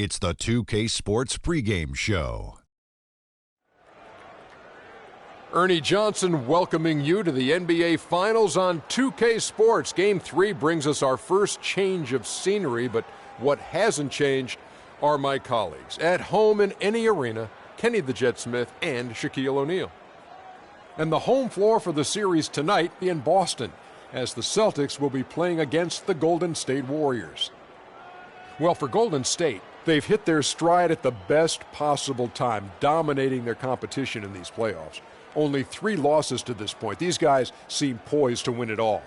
It's the 2K Sports pregame show. Ernie Johnson welcoming you to the NBA Finals on 2K Sports. Game 3 brings us our first change of scenery, but what hasn't changed are my colleagues. At home in any arena, Kenny the Jet Smith and Shaquille O'Neal. And the home floor for the series tonight in Boston, as the Celtics will be playing against the Golden State Warriors. Well, for Golden State, they've hit their stride at the best possible time, dominating their competition in these playoffs. Only 3 losses to this point. These guys seem poised to win it all.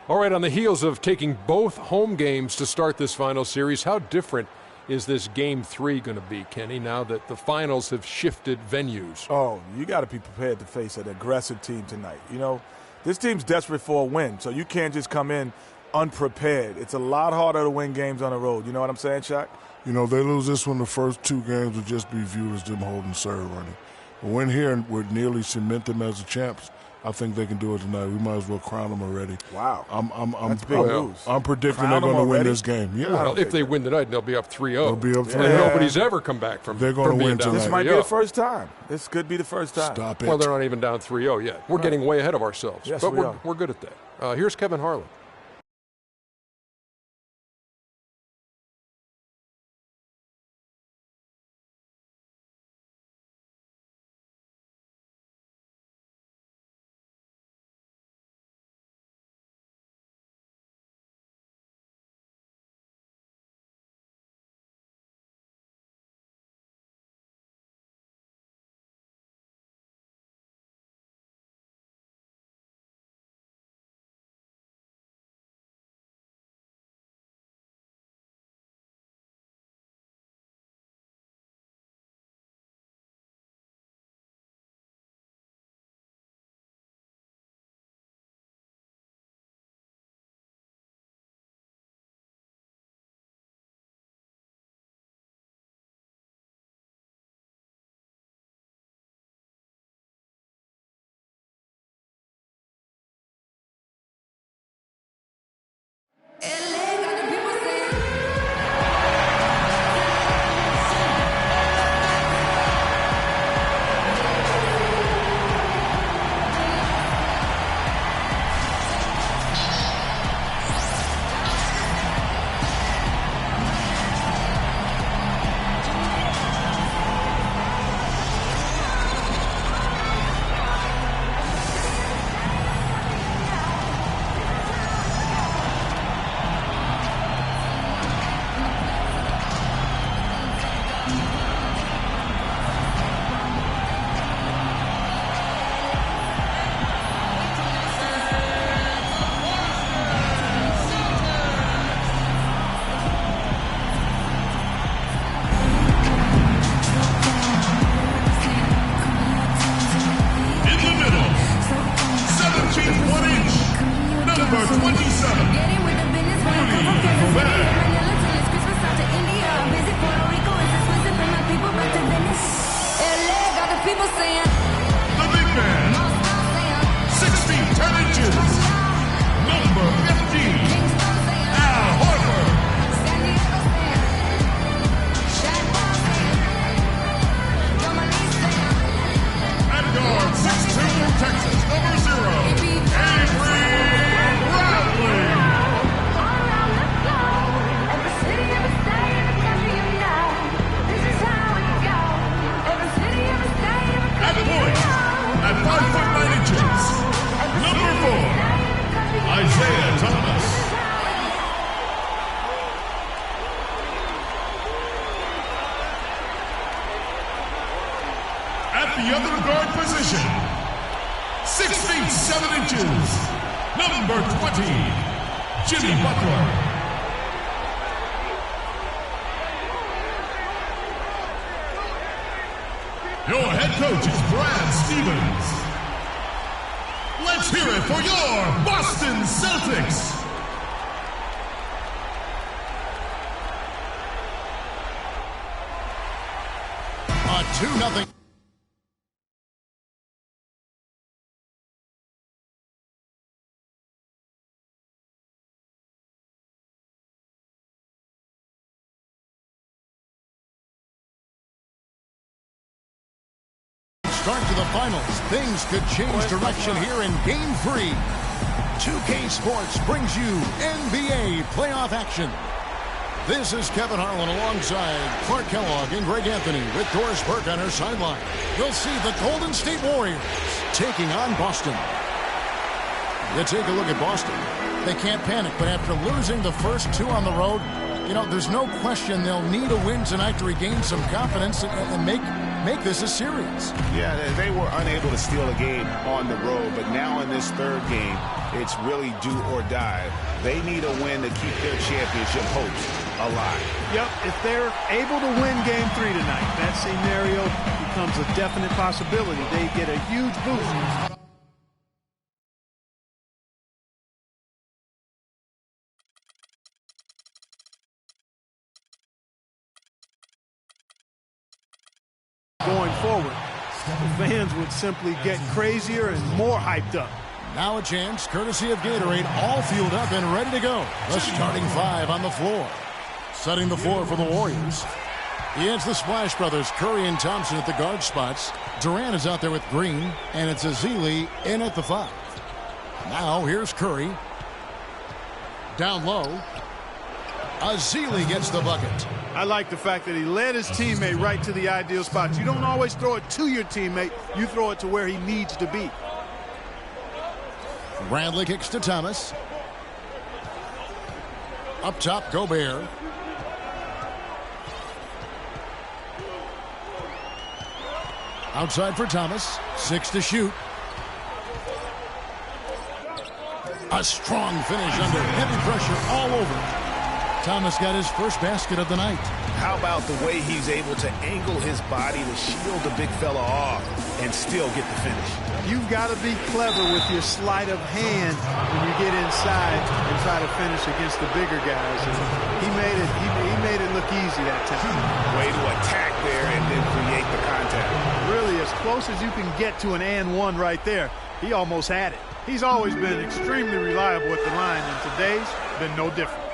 All right, on the heels of taking both home games to start this final series, how different is this Game 3 going to be, Kenny, now that the finals have shifted venues? Oh, you got to be prepared to face an aggressive team tonight. You know, this team's desperate for a win, so you can't just come in unprepared. It's a lot harder to win games on the road. You know what I'm saying, Shaq? You know, they lose this one, the first 2 games will just be viewed as them holding serve running. But win here and would nearly cement them as the champs. I think they can do it tonight. We might as well crown them already. Wow. That's big news. I'm predicting Crown they're going to win already? this game. Yeah. Well, if they win tonight, they'll be up 3-0. They'll be up 3-0. And nobody's ever come back from They're going to win down tonight. This might be the first time. This could be the first time. Stop it. Well, they're not even down 3-0 yet. We're getting way ahead of ourselves. Yes, but we are. we're good at that. Here's Kevin Harlan. At the other guard position, 6 feet 7 inches, number 20, Jimmy Butler. Your head coach is Brad Stevens. Let's hear it for your Boston Celtics. A 2-0. start to the finals. Things could change direction here in Game 3. 2K Sports brings you NBA playoff action. This is Kevin Harlan alongside Clark Kellogg and Greg Anthony with Doris Burke on her sideline. We'll see the Golden State Warriors taking on Boston. You take a look at Boston. They can't panic, but after losing the first two on the road, you know, there's no question they'll need a win tonight to regain some confidence and make this a series. Yeah, they were unable to steal a game on the road, but now in this third game, it's really do or die. They need a win to keep their championship hopes alive. Yep, if they're able to win Game 3 tonight, that scenario becomes a definite possibility. They get a huge boost. Going forward, the fans would simply get crazier and more hyped up. Now a chance, courtesy of Gatorade, all fueled up and ready to go. The starting five on the floor. Setting the floor for the Warriors. It's the Splash Brothers, Curry and Thompson at the guard spots. Durant is out there with Green, and it's Ezeli in at the 5. Now here's Curry. Down low. Ezeli gets the bucket. I like the fact that he led his teammate right to the ideal spot. You don't always throw it to your teammate. You throw it to where he needs to be. Bradley kicks to Thomas. Up top, Gobert. Outside for Thomas. 6 to shoot. A strong finish under heavy pressure all over. Thomas got his first basket of the night. How about the way he's able to angle his body to shield the big fella off and still get the finish? You've got to be clever with your sleight of hand when you get inside and try to finish against the bigger guys. And he made it look easy that time. Way to attack there and then create the contact. Really, as close as you can get to an and one right there. He almost had it. He's always been extremely reliable at the line, and today's been no different.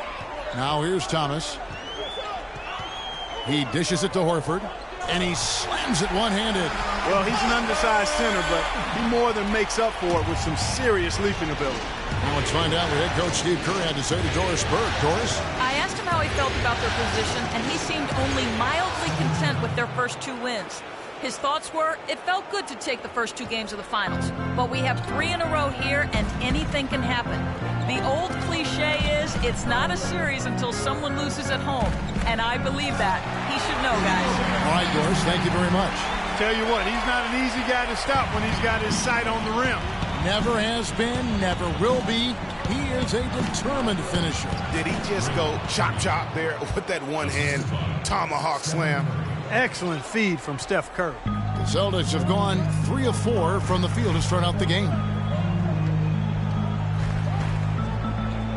Now here's Thomas. He dishes it to Horford, and he slams it one-handed. Well, he's an undersized center, but he more than makes up for it with some serious leaping ability. Now let's find out what head coach Steve Kerr had to say to Doris Burke. Doris? I asked him how he felt about their position, and he seemed only mildly content with their first 2 wins. His thoughts were, it felt good to take the first 2 games of the finals, but we have 3 in a row here, and anything can happen. The old cliche is, it's not a series until someone loses at home, and I believe that. He should know, guys. All right, Doris, thank you very much. Tell you what, he's not an easy guy to stop when he's got his sight on the rim. Never has been, never will be. He is a determined finisher. Did he just go chop there with that one-hand tomahawk slam? Excellent feed from Steph Curry. The Celtics have gone 3 of 4 from the field to start out the game.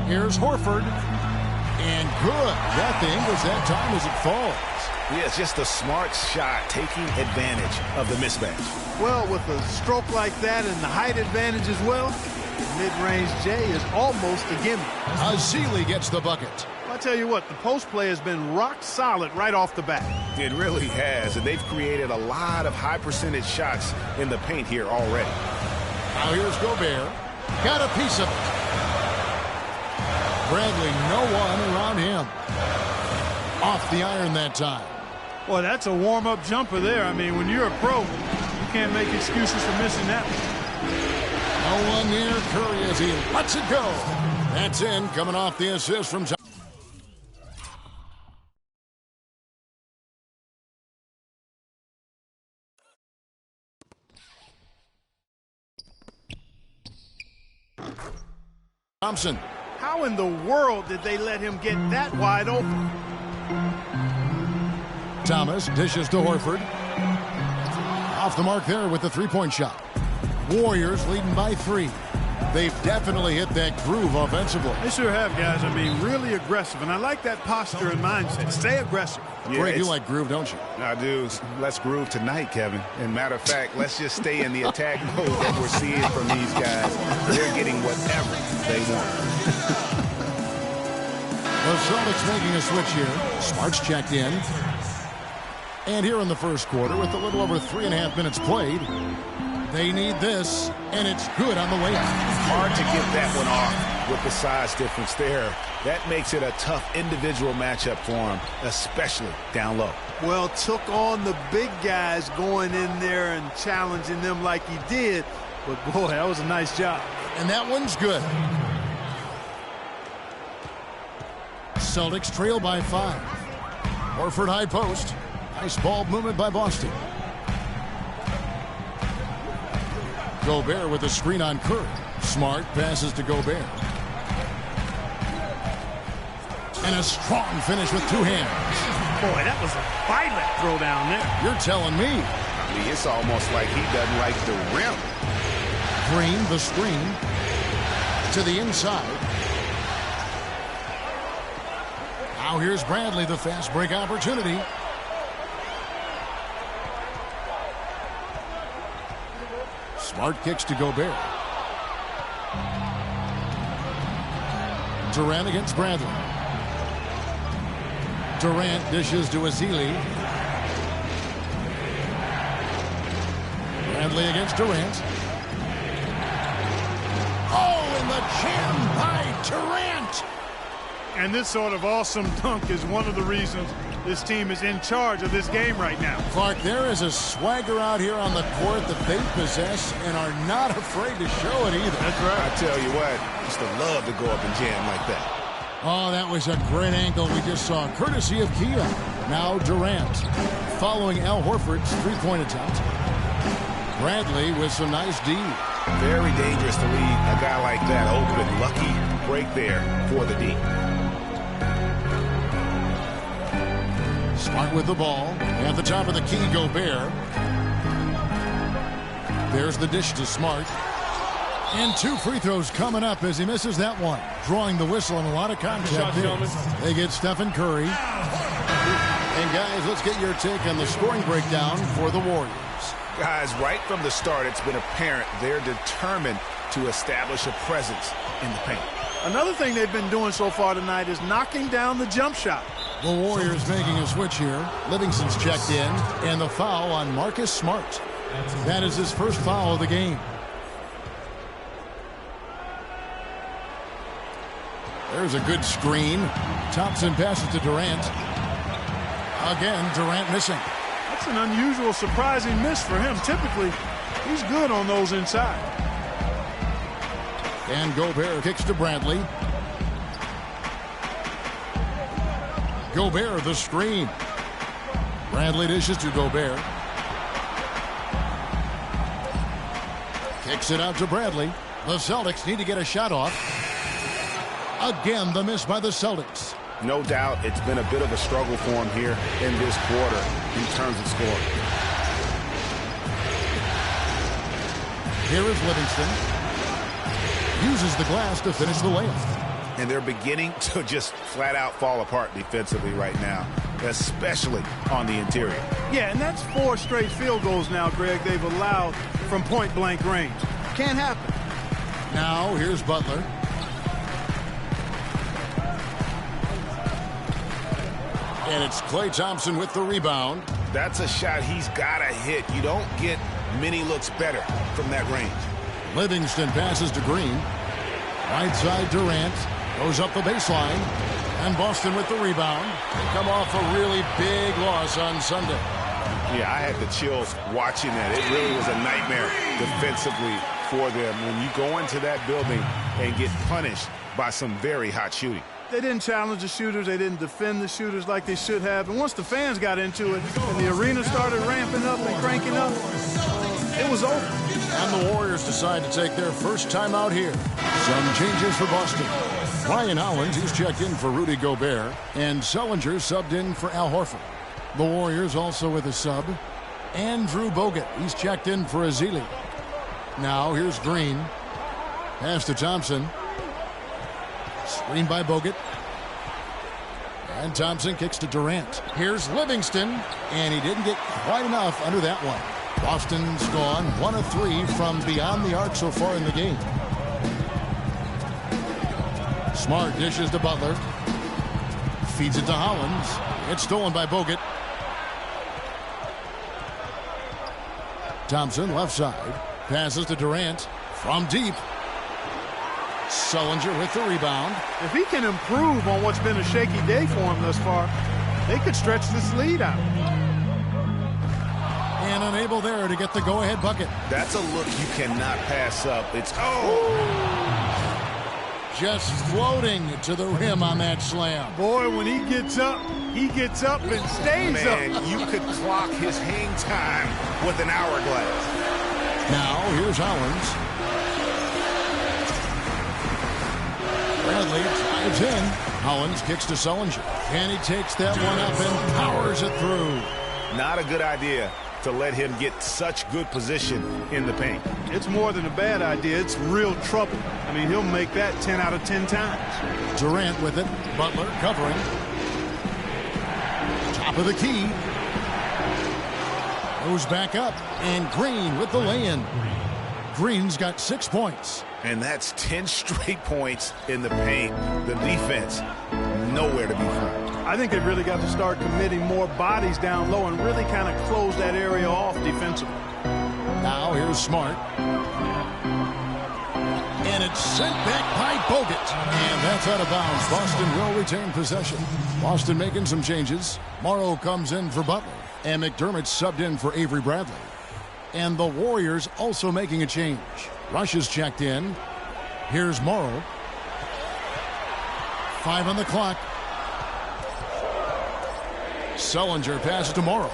Here's Horford. And good. Got the English that time as it falls. Yeah, it's just a smart shot taking advantage of the mismatch. Well, with a stroke like that and the height advantage as well, mid-range J is almost a gimme. Ezeli gets the bucket. I'll tell you what, the post play has been rock solid right off the bat. It really has, and they've created a lot of high percentage shots in the paint here already. Now here's Gobert. Got a piece of it. Bradley, no one around him. Off the iron that time. Well, that's a warm-up jumper there. I mean, when you're a pro, you can't make excuses for missing that one. No one near Curry as he lets it go. That's in, coming off the assist from Thompson. How in the world did they let him get that wide open? Thomas dishes to Horford. Off the mark there with the three-point shot. Warriors leading by 3. They've definitely hit that groove offensively. They sure have, guys. I mean, really aggressive. And I like that posture and mindset. Stay aggressive. Yeah, Greg, you like groove, don't you? I do. Let's groove tonight, Kevin. And matter of fact, let's just stay in the attack mode that we're seeing from these guys. They're getting whatever they want. The Celtics making a switch here. Smart's checked in. And here in the first quarter, with a little over 3.5 minutes played, they need this, and it's good on the way out. Hard to get that one off with the size difference there. That makes it a tough individual matchup for him, especially down low. Well, took on the big guys going in there and challenging them like he did. But, boy, that was a nice job. And that one's good. Celtics trail by 5. Horford high post. Nice ball movement by Boston. Gobert with a screen on Curry. Smart passes to Gobert. And a strong finish with 2 hands. Boy, that was a violent throw down there. You're telling me. I mean, it's almost like he doesn't like the rim. Green, the screen. To the inside. Now here's Bradley, the fast break opportunity. Smart kicks to Gobert. Durant against Bradley. Durant dishes to Ezeli. Bradley against Durant. Oh, in the chin by Durant. And this sort of awesome dunk is one of the reasons this team is in charge of this game right now. Clark, there is a swagger out here on the court that they possess and are not afraid to show it either. That's right. I tell you what, used to love to go up and jam like that. Oh, that was a great angle we just saw, courtesy of Kia. Now Durant, following Al Horford's three-point attempt. Bradley with some nice D. Very dangerous to leave a guy like that open. Lucky break there for the D. Smart with the ball. At the top of the key, Gobert. There's the dish to Smart. And 2 free throws coming up as he misses that one. Drawing the whistle and a lot of contact there. They get Stephen Curry. And guys, let's get your take on the scoring breakdown for the Warriors. Guys, right from the start, it's been apparent they're determined to establish a presence in the paint. Another thing they've been doing so far tonight is knocking down the jump shot. The Warriors making a switch here. Livingston's checked in. And the foul on Marcus Smart. That is his first foul of the game. There's a good screen. Thompson passes to Durant. Again, Durant missing. That's an unusual, surprising miss for him. Typically, he's good on those inside. And Gobert kicks to Bradley. Gobert, the screen. Bradley dishes to Gobert. Kicks it out to Bradley. The Celtics need to get a shot off. Again, the miss by the Celtics. No doubt it's been a bit of a struggle for him here in this quarter in terms of scoring. Here is Livingston. Uses the glass to finish the layup. And they're beginning to just flat out fall apart defensively right now, especially on the interior. Yeah, and that's 4 straight field goals now, Greg, they've allowed from point-blank range. Can't happen. Now, here's Butler. And it's Klay Thompson with the rebound. That's a shot he's got to hit. You don't get many looks better from that range. Livingston passes to Green. Right side Durant. Goes up the baseline. And Boston with the rebound. They come off a really big loss on Sunday. Yeah, I had the chills watching that. It really was a nightmare defensively for them when you go into that building and get punished by some very hot shooting. They didn't challenge the shooters. They didn't defend the shooters like they should have. And once the fans got into it and the arena started ramping up and cranking up, it was over. And the Warriors decide to take their first time out here. Some changes for Boston. Ryan Hollins, he's checked in for Rudy Gobert. And Sullinger subbed in for Al Horford. The Warriors also with a sub. Andrew Bogut, he's checked in for Ezeli. Now here's Green. Pass to Thompson. Screen by Bogut. And Thompson kicks to Durant. Here's Livingston. And he didn't get quite enough under that one. Boston's gone 1 of 3 from beyond the arc so far in the game. Smart dishes to Butler. Feeds it to Hollins. It's stolen by Bogut. Thompson, left side. Passes to Durant from deep. Sullinger with the rebound. If he can improve on what's been a shaky day for him thus far, they could stretch this lead out. And unable there to get the go-ahead bucket. That's a look you cannot pass up. It's just floating to the rim on that slam. Boy, when he gets up and stays man, up. You could clock his hang time with an hourglass. Now, here's Hollins. Bradley drives in. Hollins kicks to Sullinger. And he takes that one up and powers it through. Not a good idea to let him get such good position in the paint. It's more than a bad idea. It's real trouble. I mean, he'll make that 10 out of 10 times. Durant with it. Butler covering. Top of the key. Goes back up. And Green with the lay-in. Green's got 6 points. And that's 10 straight points in the paint. The defense, nowhere to be found. I think they've really got to start committing more bodies down low and really kind of close that area off defensively. Now here's Smart. And it's sent back by Bogut. And that's out of bounds. Boston will retain possession. Boston making some changes. Morrow comes in for Butler. And McDermott subbed in for Avery Bradley. And the Warriors also making a change. Rush is checked in. Here's Morrow. 5 on the clock. Sullinger passes to Morrow.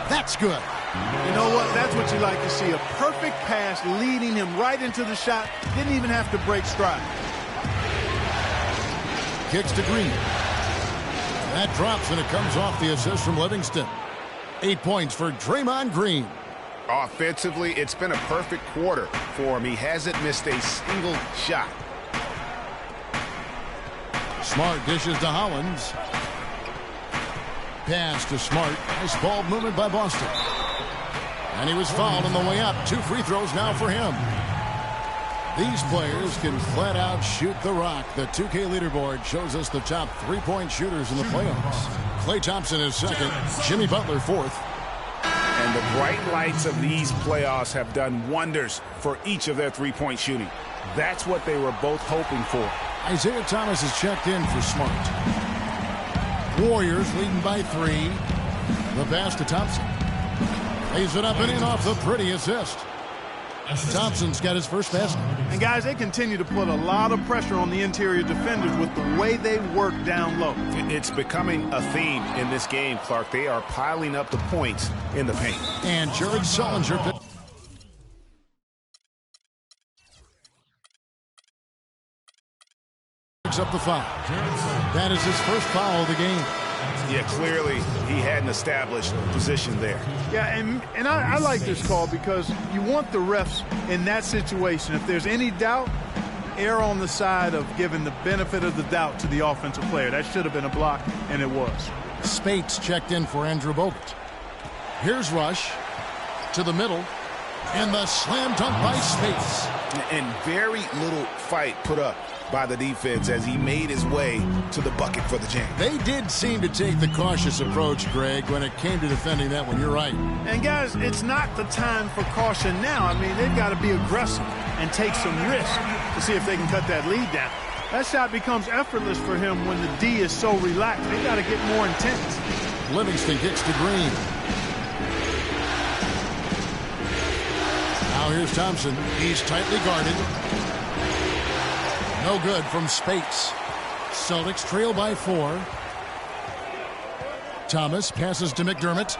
That's good. You know what? That's what you like to see. A perfect pass leading him right into the shot. Didn't even have to break stride. Kicks to Green. That drops and it comes off the assist from Livingston. 8 points for Draymond Green. Offensively, it's been a perfect quarter for him. He hasn't missed a single shot. Smart dishes to Hollins. Pass to Smart. Nice ball movement by Boston. And he was fouled on the way up. 2 free throws now for him. These players can flat out shoot the rock. The 2K leaderboard shows us the top 3-point shooters in the playoffs. Klay Thompson is second. Jimmy Butler fourth. And the bright lights of these playoffs have done wonders for each of their 3-point shooting. That's what they were both hoping for. Isaiah Thomas is checked in for Smart. Warriors leading by 3. The pass to Thompson. Lays it up and in off the pretty assist. Thompson's got his first basket. And guys, they continue to put a lot of pressure on the interior defenders with the way they work down low. It's becoming a theme in this game, Clark. They are piling up the points in the paint. And Jared Sullinger picks up the foul. That is his first foul of the game. Yeah, clearly he had an established position there. Yeah, and I like this call because you want the refs in that situation. If there's any doubt, err on the side of giving the benefit of the doubt to the offensive player. That should have been a block, and it was. Spates checked in for Andrew Bogut. Here's Rush to the middle, and the slam dunk by Spates. And very little fight put up by the defense as he made his way to the bucket for the jam. They did seem to take the cautious approach, Greg, when it came to defending that one. You're right. And guys, it's not the time for caution now. I mean, they've got to be aggressive and take some risk to see if they can cut that lead down. That shot becomes effortless for him when the D is so relaxed. They got to get more intense. Livingston kicks to Green. Now here's Thompson. He's tightly guarded. No good from Spates. Celtics trail by 4. Thomas passes to McDermott.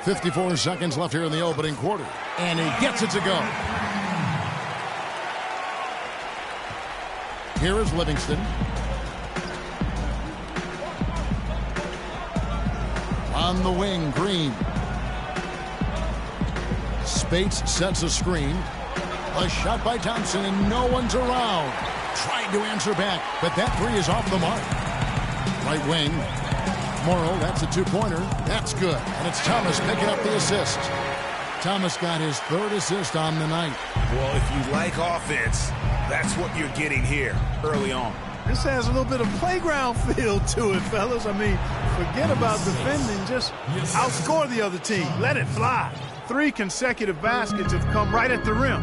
54 seconds left here in the opening quarter. And he gets it to go. Here is Livingston. On the wing, Green. Spates sets a screen. A shot by Thompson, and no one's around. Tried to answer back, but that 3 is off the mark. Right wing. Morrow, that's a 2-pointer. That's good. And it's Thomas picking up the assist. Thomas got his 3rd assist on the night. Well, if you like offense, that's what you're getting here early on. This has a little bit of playground feel to it, fellas. I mean, Forget about defending. Just outscore the other team. Let it fly. 3 consecutive baskets have come right at the rim.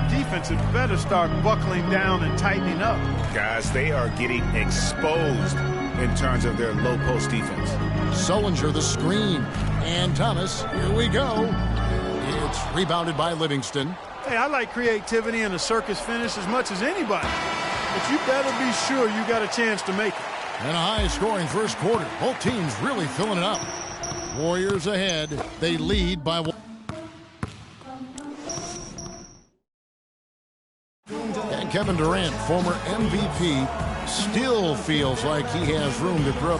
Defense had better start buckling down and tightening up. Guys, they are getting exposed in terms of their low post defense. Sullinger the screen. And Thomas, here we go. It's rebounded by Livingston. Hey, I like creativity and a circus finish as much as anybody. But you better be sure you got a chance to make it. And a high-scoring first quarter. Both teams really filling it up. Warriors ahead. They lead by 1. And Kevin Durant, former MVP, still feels like he has room to grow.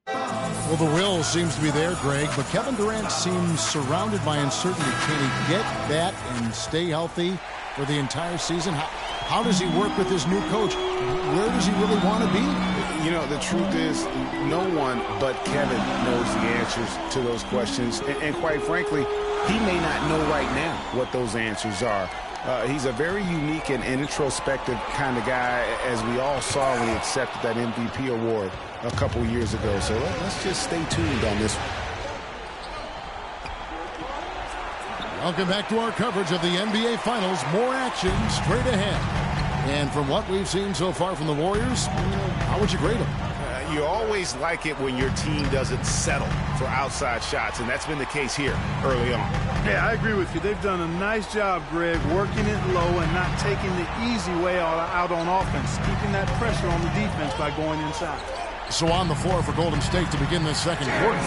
Well, the will seems to be there, Greg, but Kevin Durant seems surrounded by uncertainty. Can he get that and stay healthy for the entire season? How does he work with his new coach? Where does he really want to be? You know, the truth is, no one but Kevin knows the answers to those questions. And quite frankly, he may not know right now what those answers are. He's a very unique and introspective kind of guy, as we all saw when he accepted that MVP award a couple years ago. So let's just stay tuned on this one. Welcome back to our coverage of the NBA Finals. More action straight ahead. And from what we've seen so far from the Warriors, how would you grade them? You always like it when your team doesn't settle for outside shots, and that's been the case here early on. Yeah, I agree with you. They've done a nice job, Greg, working it low and not taking the easy way out on offense, keeping that pressure on the defense by going inside. So on the floor for Golden State to begin this second quarter.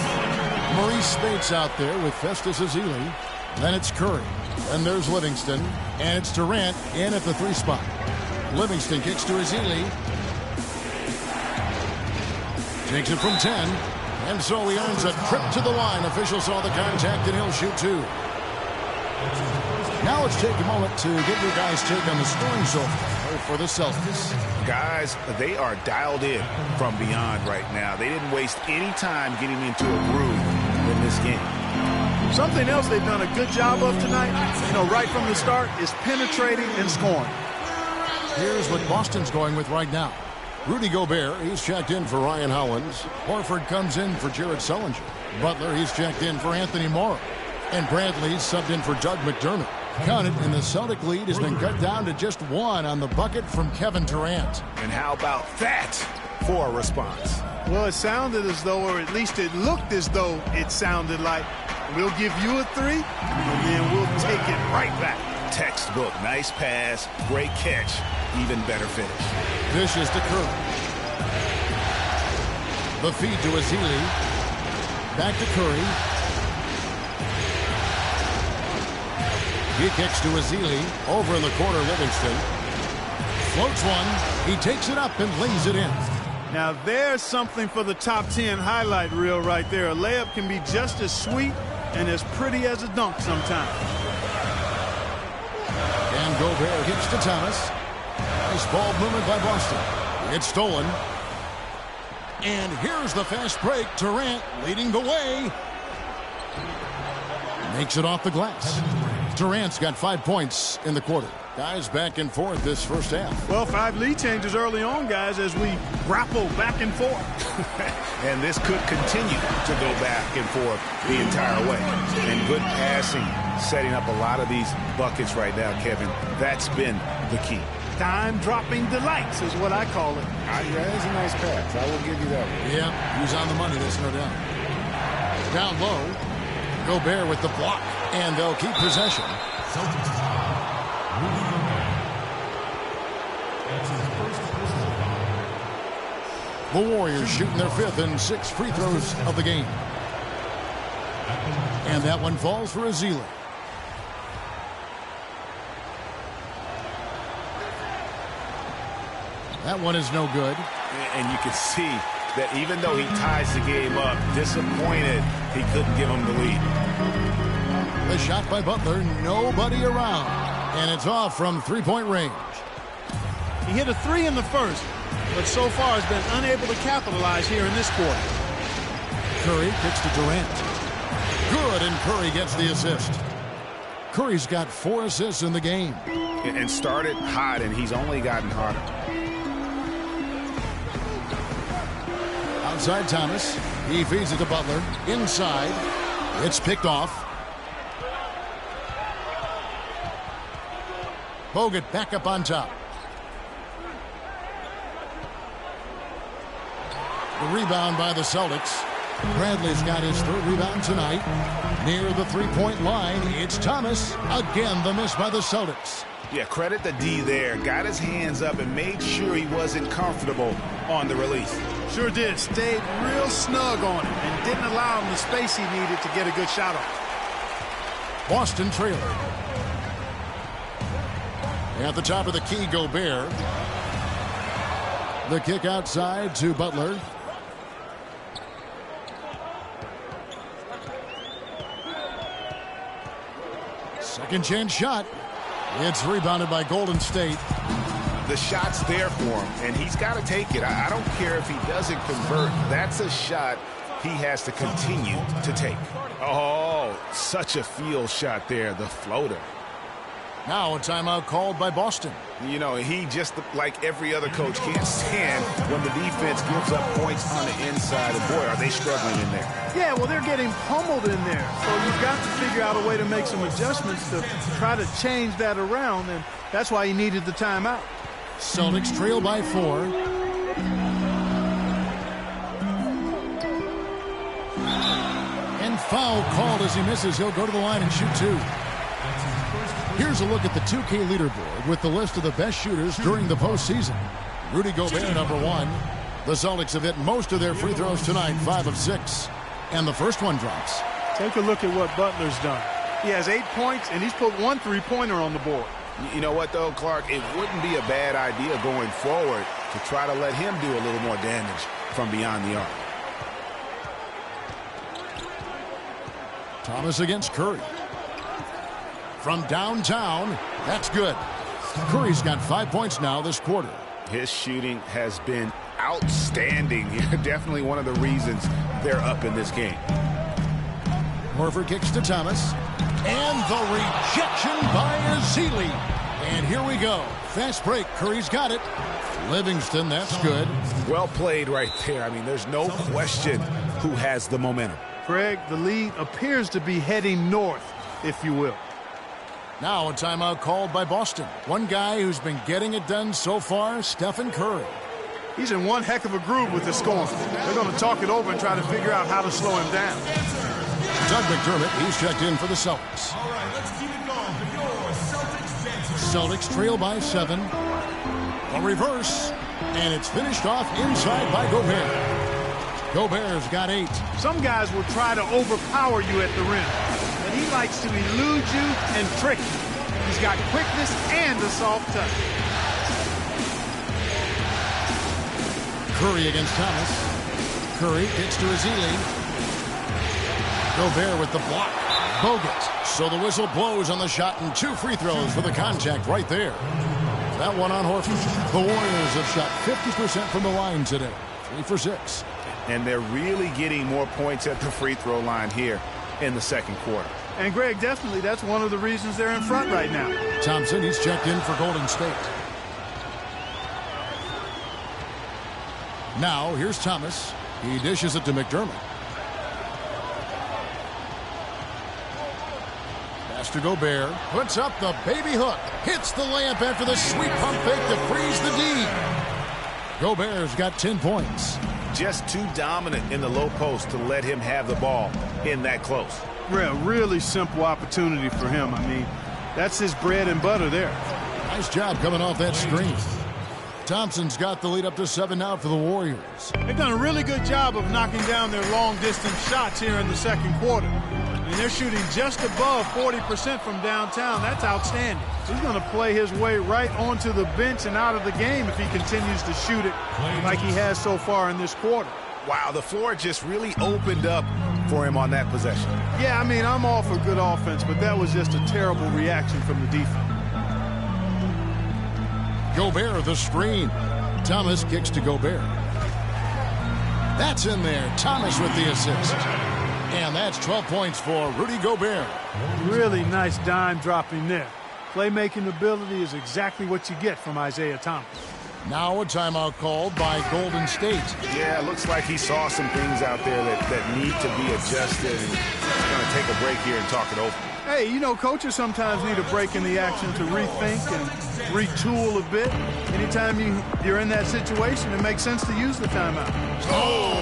Maurice Spates out there with Festus Ezeli. Then it's Curry. Then there's Livingston. And it's Durant in at the 3 spot. Livingston kicks to Ezeli. Takes it from 10. And so he earns a trip to the line. Official saw the contact and he'll shoot 2. Now let's take a moment to get your guys' take on the scoring so far for the Celtics. Guys, they are dialed in from beyond right now. They didn't waste any time getting into a groove in this game. Something else they've done a good job of tonight, right from the start, is penetrating and scoring. Here's what Boston's going with right now. Rudy Gobert, he's checked in for Ryan Hollins. Horford comes in for Jared Sullinger. Butler, he's checked in for Anthony Morrow. And Bradley's subbed in for Doug McDermott. Count it, and the Celtic lead has been cut down to just 1 on the bucket from Kevin Durant. And how about that for a response? Well, it sounded as though, or at least it looked as though it sounded like, we'll give you a 3, and then we'll take it right back. Textbook. Nice pass, great catch, even better finish. Dishes to Curry. The feed to Ezeli. Back to Curry. He kicks to Ezeli. Over in the corner, Livingston. Floats one. He takes it up and lays it in. Now there's something for the top 10 highlight reel right there. A layup can be just as sweet and as pretty as a dunk sometimes. And Gobert hits to Thomas. Nice ball movement by Boston. It's stolen. And here's the fast break. Durant leading the way. Makes it off the glass. Durant's got 5 points in the quarter. Guys, back and forth this first half. Well, 5 lead changes early on, guys, as we grapple back and forth. And this could continue to go back and forth the entire way. And good passing, setting up a lot of these buckets right now, Kevin. That's been the key. Dime-dropping delights is what I call it. That is a nice pass. I will give you that one. Yeah, he's on the money, there's no doubt. Down low, Gobert with the block, and they'll keep possession. The Warriors shooting their 5th and 6th free throws of the game. And that one falls for Ezeli. That one is no good. And you can see that even though he ties the game up, disappointed he couldn't give him the lead. The shot by Butler, nobody around. And it's off from 3-point range. He hit a 3 in the first, but so far has been unable to capitalize here in this quarter. Curry kicks to Durant. Good, and Curry gets the assist. Curry's got 4 assists in the game. And started hot, and he's only gotten hotter. Outside Thomas. He feeds it to Butler. Inside. It's picked off. Bogut back up on top. The rebound by the Celtics. Bradley's got his third rebound tonight. Near the three-point line, it's Thomas. Again, the miss by the Celtics. Yeah, credit the D there. Got his hands up and made sure he wasn't comfortable on the release. Sure did. Stayed real snug on it and didn't allow him the space he needed to get a good shot off. Boston trailer. At the top of the key, Gobert. The kick outside to Butler. Second chance shot. It's rebounded by Golden State. The shot's there for him, and he's got to take it. I don't care if he doesn't convert. That's a shot he has to continue to take. Oh, such a field shot there, the floater. Now a timeout called by Boston. You know, he just, like every other coach, can't stand when the defense gives up points on the inside. And boy, are they struggling in there. Yeah, well, they're getting pummeled in there. So you've got to figure out a way to make some adjustments to try to change that around, and that's why he needed the timeout. Celtics trail by 4. And foul called as he misses. He'll go to the line and shoot 2. Here's a look at the 2K leaderboard with the list of the best shooters during the postseason. Rudy Gobert, number 1. The Celtics have hit most of their free throws tonight, 5 of 6. And the first one drops. Take a look at what Butler's done. He has 8 points, and he's put 1 3-pointer on the board. You know what, though, Clark? It wouldn't be a bad idea going forward to try to let him do a little more damage from beyond the arc. Thomas against Curry. From downtown, that's good. Curry's got 5 points now this quarter. His shooting has been outstanding. Definitely one of the reasons they're up in this game. Horford kicks to Thomas. And the rejection by Ezeli. And here we go. Fast break. Curry's got it. Livingston, that's good. Well played right there. I mean, there's no question who has the momentum. Greg, the lead appears to be heading north, if you will. Now a timeout called by Boston. One guy who's been getting it done so far, Stephen Curry. He's in one heck of a groove with the scoring. They're going to talk it over and try to figure out how to slow him down. Doug McDermott, he's checked in for the Celtics. All right, let's keep it going for your Celtics. Celtics trail by 7. A reverse, and it's finished off inside by Gobert. Gobert's got 8. Some guys will try to overpower you at the rim, but he likes to elude you and trick you. He's got quickness and a soft touch. Curry against Thomas. Curry gets to Ezeli. Gobert with the block. Bogut. So the whistle blows on the shot and 2 free throws for the contact right there. That one on Horford. The Warriors have shot 50% from the line today. 3 for 6. And they're really getting more points at the free throw line here in the second quarter. And Greg, definitely that's one of the reasons they're in front right now. Thompson, he's checked in for Golden State. Now here's Thomas. He dishes it to McDermott. Pass to Gobert. Puts up the baby hook. Hits the layup after the sweet pump fake to freeze the D. Gobert's got 10 points. Just too dominant in the low post to let him have the ball in that close. Really simple opportunity for him. I mean, that's his bread and butter there. Nice job coming off that screen. Thompson's got the lead up to 7 now for the Warriors. They've done a really good job of knocking down their long-distance shots here in the second quarter. And they're shooting just above 40% from downtown. That's outstanding. He's going to play his way right onto the bench and out of the game if he continues to shoot it like he has so far in this quarter. Wow, the floor just really opened up for him on that possession. Yeah, I mean, I'm all for good offense, but that was just a terrible reaction from the defense. Gobert, the screen. Thomas kicks to Gobert. That's in there. Thomas with the assist. And that's 12 points for Rudy Gobert. Really nice dime dropping there. Playmaking ability is exactly what you get from Isaiah Thomas. Now a timeout called by Golden State. Yeah, looks like he saw some things out there that need to be adjusted. And he's going to take a break here and talk it over. Hey, you know, coaches sometimes need a break in the action to rethink and retool a bit. Anytime you're in that situation, it makes sense to use the timeout. Oh!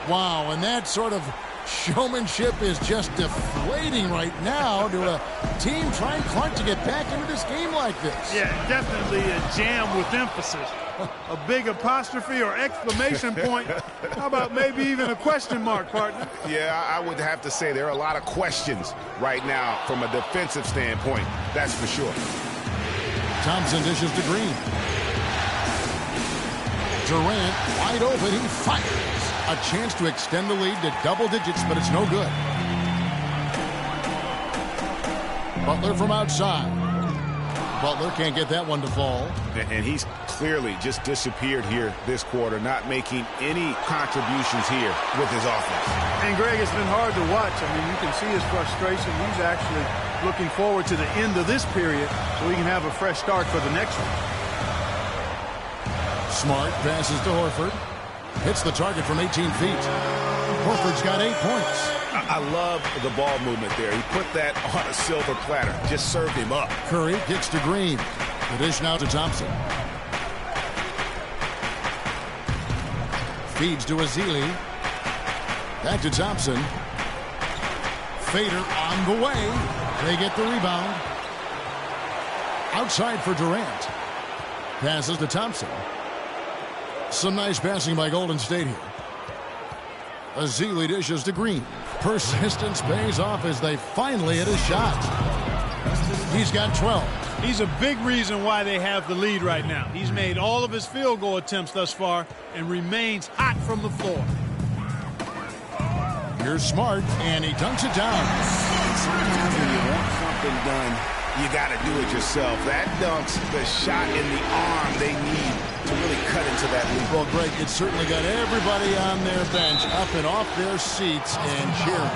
Wow, and that sort of showmanship is just deflating right now to a team trying Clark to get back into this game like this. Yeah, definitely a jam with emphasis. A big apostrophe or exclamation point. How about maybe even a question mark, partner? Yeah, I would have to say there are a lot of questions right now from a defensive standpoint. That's for sure. Thompson dishes to Green. Durant wide open. He fires. A chance to extend the lead to double digits, but it's no good. Butler from outside. Butler can't get that one to fall. And he's clearly just disappeared here this quarter, not making any contributions here with his offense. And, Greg, it's been hard to watch. I mean, you can see his frustration. He's actually looking forward to the end of this period so he can have a fresh start for the next one. Smart passes to Horford. Hits the target from 18 feet. Horford's got 8 points. I love the ball movement there. He put that on a silver platter. Just served him up. Curry kicks to Green. The dish now to Thompson. Feeds to Azili. Back to Thompson. Fader on the way. They get the rebound. Outside for Durant. Passes to Thompson. Some nice passing by Golden State here. Azili dishes to Green. Persistence pays off as they finally hit a shot. He's got 12. He's a big reason why they have the lead right now. He's made all of his field goal attempts thus far and remains hot from the floor. Here's Smart, and he dunks it down. Sometimes when you want something done, you got to do it yourself. That dunks the shot in the arm they need to really cut into that lead. Well, Greg, it certainly got everybody on their bench up and off their seats and cheering.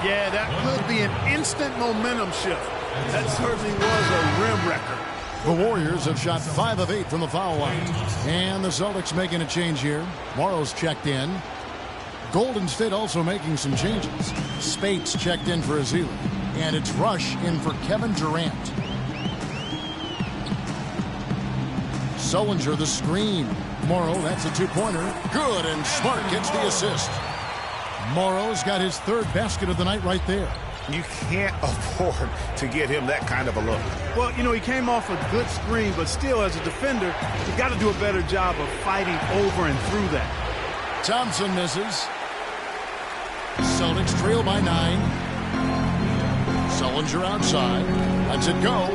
Yeah, that could be an instant momentum shift. That certainly was a rim wrecker. The Warriors have shot 5 of 8 from the foul line. And the Celtics making a change here. Morrow's checked in. Golden State also making some changes. Spates checked in for Azili. And it's Rush in for Kevin Durant. Sullinger the screen. Morrow, that's a two-pointer. Good, and Smart gets the assist. Morrow's got his 3rd basket of the night right there. You can't afford to get him that kind of a look. Well, you know, he came off a good screen, but still, as a defender, you got to do a better job of fighting over and through that. Thompson misses. Celtics trail by 9. Sullinger outside. Lets it go.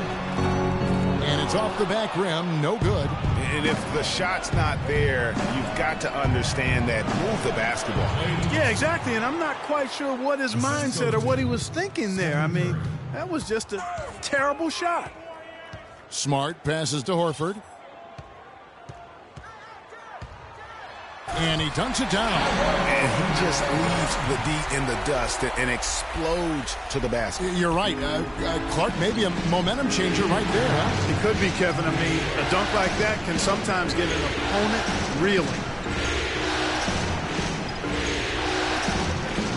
And it's off the back rim. No good. And if the shot's not there, you've got to understand that. Move the basketball. Yeah, exactly. And I'm not quite sure what his mindset or what he was thinking there. I mean, that was just a terrible shot. Smart passes to Horford. And he dunks it down. And he just leaves the D in the dust and explodes to the basket. You're right. Clark, maybe a momentum changer right there, huh? It could be, Kevin. I mean, a dunk like that can sometimes get an opponent reeling.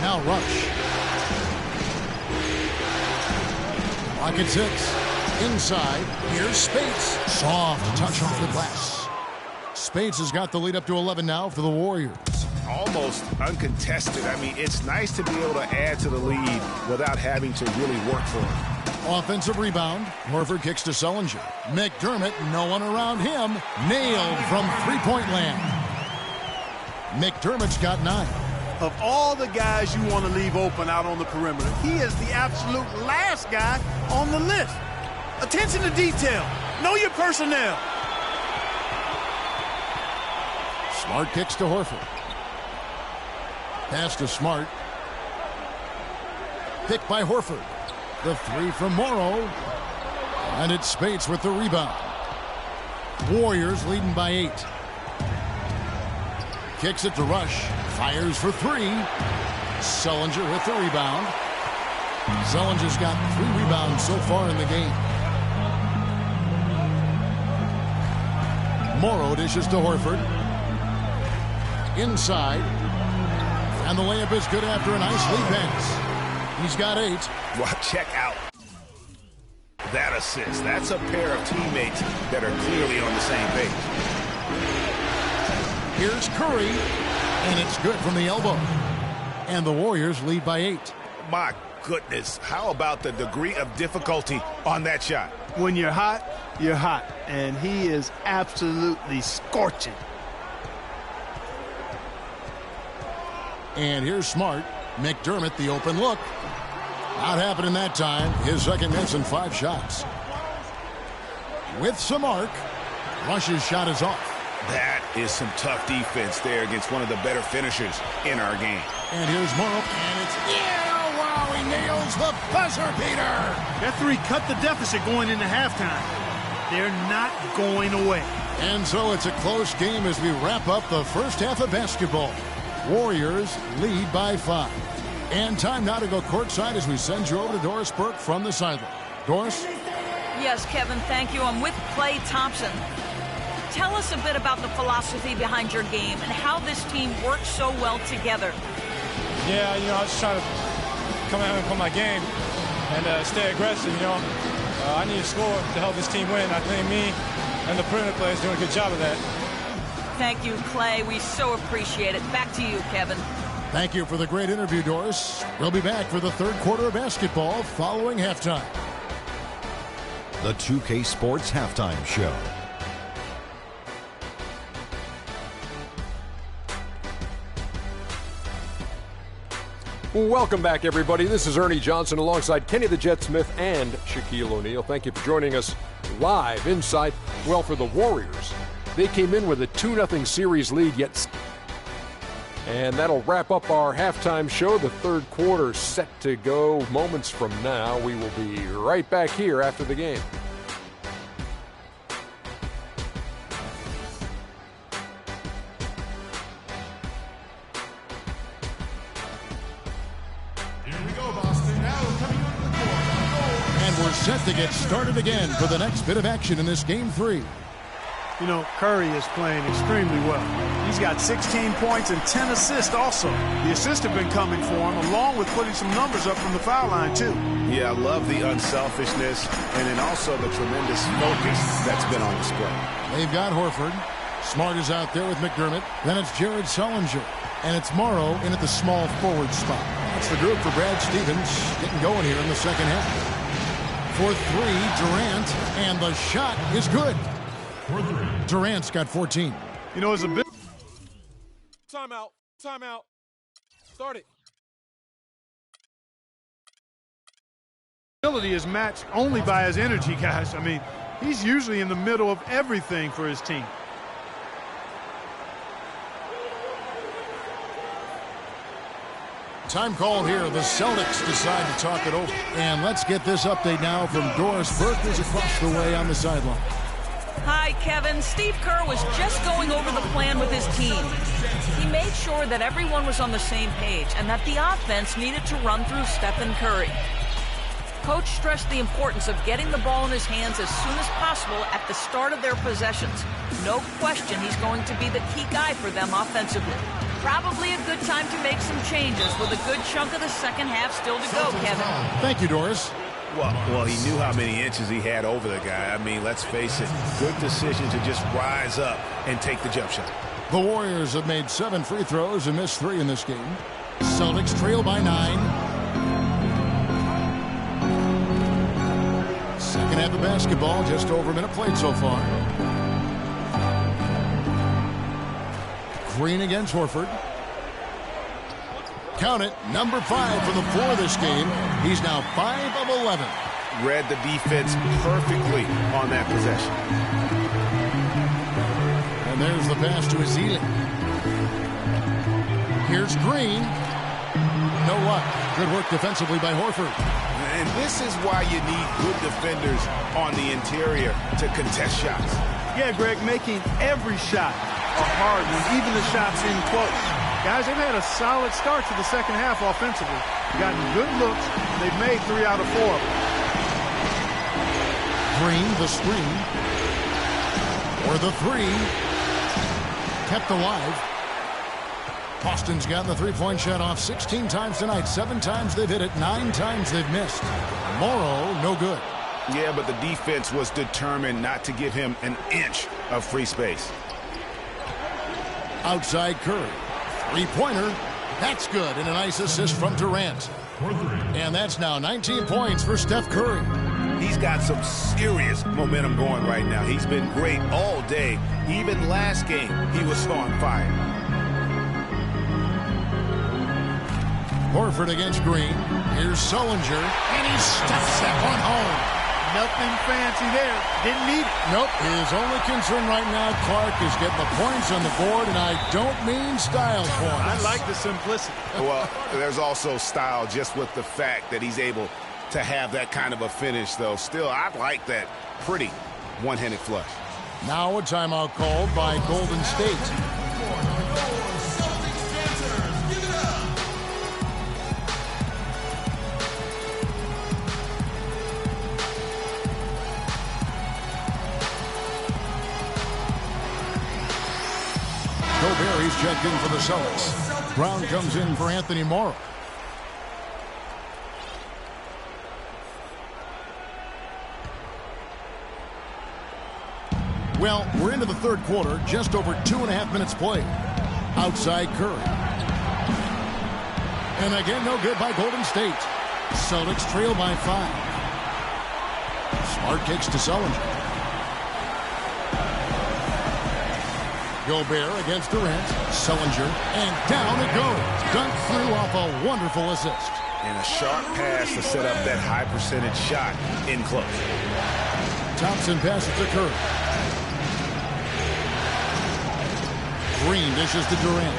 Now Rush. Pocket 6. Inside. Here's Spates. Soft touch off the glass. Spates has got the lead up to 11 now for the Warriors. Almost uncontested. I mean, it's nice to be able to add to the lead without having to really work for it. Offensive rebound. Horford kicks to Sullinger. McDermott, no one around him. Nailed from three-point land. McDermott's got 9. Of all the guys you want to leave open out on the perimeter, he is the absolute last guy on the list. Attention to detail. Know your personnel. Smart kicks to Horford. Pass to Smart. Picked by Horford. The 3 from Morrow. And it's Spates with the rebound. Warriors leading by 8. Kicks it to Rush. Fires for 3. Sullinger with the rebound. Sullinger's got 3 rebounds so far in the game. Morrow dishes to Horford. Inside. And the layup is good after a nice lead pass. He's got 8. Well, check out that assist. That's a pair of teammates that are clearly on the same page. Here's Curry, and it's good from the elbow. And the Warriors lead by 8. My goodness, how about the degree of difficulty on that shot? When you're hot, you're hot. And he is absolutely scorching. And here's Smart. McDermott, the open look. Not happening that time. His second miss in 5 shots. With some arc. Rush's shot is off. That is some tough defense there against one of the better finishers in our game. And here's Morrow. And it's wow, he nails the buzzer beater. That 3 cut the deficit going into halftime. They're not going away. And so it's a close game as we wrap up the first half of basketball. Warriors lead by 5. And time now to go courtside as we send you over to Doris Burke from the sideline. Doris? Yes, Kevin, thank you. I'm with Klay Thompson. Tell us a bit about the philosophy behind your game and how this team works so well together. Yeah, I was just trying to come out and play my game and stay aggressive, I need to score to help this team win. I think me and the perimeter players doing a good job of that. Thank you, Klay. We so appreciate it. Back to you, Kevin. Thank you for the great interview, Doris. We'll be back for the third quarter of basketball following halftime. The 2K Sports Halftime Show. Welcome back, everybody. This is Ernie Johnson alongside Kenny the Jet Smith and Shaquille O'Neal. Thank you for joining us live inside. Well, for the Warriors, they came in with a 2-0 series lead, and that'll wrap up our halftime show. The third quarter set to go moments from now. We will be right back here after the game. Set to get started again for the next bit of action in this game 3. Curry is playing extremely well. He's got 16 points and 10 assists also. The assists have been coming for him, along with putting some numbers up from the foul line, too. Yeah, I love the unselfishness and then also the tremendous focus that's been on display. They've got Horford. Smart is out there with McDermott. Then it's Jared Sullinger. And it's Morrow in at the small forward spot. That's the group for Brad Stevens getting going here in the second half. For 3, Durant, and the shot is good. Durant's got 14. It's a bit. Timeout. Start it. Ability is matched only by his energy, guys. I mean, he's usually in the middle of everything for his team. Time called here. The Celtics decide to talk it over. And let's get this update now from Doris Burke, who's across the way on the sideline. Hi, Kevin. Steve Kerr was just going over the plan with his team. He made sure that everyone was on the same page and that the offense needed to run through Stephen Curry. Coach stressed the importance of getting the ball in his hands as soon as possible at the start of their possessions. No question he's going to be the key guy for them offensively. Probably a good time to make some changes with a good chunk of the second half still to go, Kevin. Thank you, Doris. Well, he knew how many inches he had over the guy. I mean, let's face it, good decision to just rise up and take the jump shot. The Warriors have made 7 free throws and missed 3 in this game. Celtics trail by 9. Second half of basketball, just over a minute played so far. Green against Horford. Count it, number 5 for the floor this game. He's now 5 of 11. Read the defense perfectly on that possession. And there's the pass to Ezeli. Here's Green. No luck. Good work defensively by Horford. And this is why you need good defenders on the interior to contest shots. Yeah, Greg, making every shot a hard one, even the shots in close. Guys, they've had a solid start to the second half offensively. Gotten good looks. They've made 3 out of 4 of them. Green, the screen. For the three. Kept alive. Boston's gotten the three-point shot off 16 times tonight. 7 times they've hit it. 9 times they've missed. Morrow, no good. Yeah, but the defense was determined not to give him an inch of free space. Outside Curry. Three-pointer. That's good. And a nice assist from Durant. And that's now 19 points for Steph Curry. He's got some serious momentum going right now. He's been great all day. Even last game, he was on fire. Horford against Green. Here's Sullinger. And he stuffs that one home. Nothing fancy there. Didn't need it. Nope. His only concern right now, Clark, is getting the points on the board, and I don't mean style points. I like the simplicity. Well, there's also style just with the fact that he's able to have that kind of a finish, though. Still, I like that pretty one-handed flush. Now a timeout called by Golden State. Gobert checked in for the Celtics. Brown comes in for Anthony Morrow. Well, we're into the third quarter, just over 2.5 minutes played. Outside Curry. And again, no good by Golden State. Celtics trail by 5. Smart kicks to Sullinger. Gobert against Durant. Sullinger. And down it goes. Dunked through off a wonderful assist. And a sharp pass to set up that high percentage shot in close. Thompson passes to Curry. Green dishes to Durant.